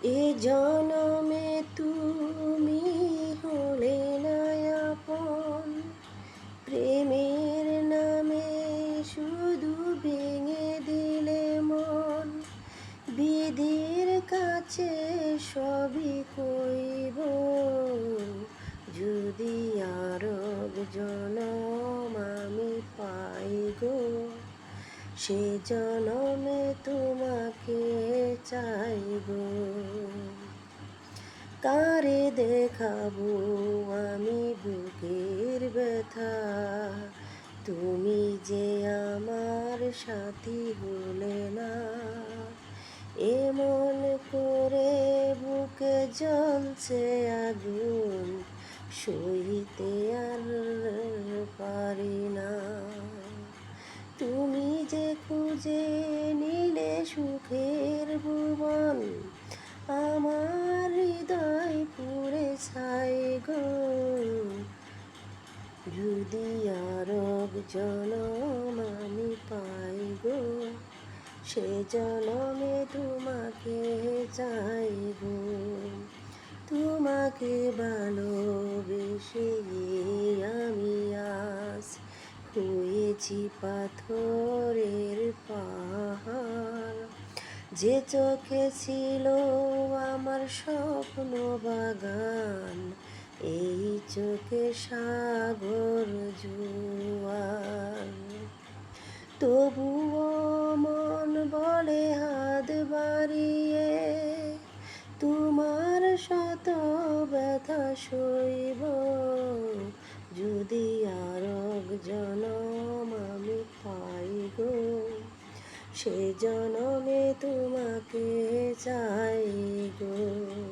এ জনমে তুমি হলে না আপন, প্রেমের নামে শুধু ভেঙে দিলে মন। বিধির কাছে সবই কইব, যদি আরব জনম আমি পাই গো, সে জনমে তোমাকে চাইব। কারে দেখাবো আমি বুকের ব্যথা, তুমি যে আমার সাথী হলে না। এমন করে বুকে জ্বলছে আগুন, সইতে আর পারি না। তুমি যে খুঁজে নিলে সুখের ভুবন, আমার হৃদয় পুড়ে ছাই গো। যদি আরব জনম আমি পাই গো, সে জনমে তোমাকে চাইব। তোমাকে ভালোবেসে আমি আজ হয়েছি পাথরের পাহাড়। যে চোখে ছিল আমার স্বপ্ন বাগান, এই চোখে সাগর জোয়ার। তবুও মন বলে হাত বাড়িয়ে, তোমার শত ব্যথা সইব। যদি আরব জনম আমি পাই গো, সে জনমে তোমাকে চাই।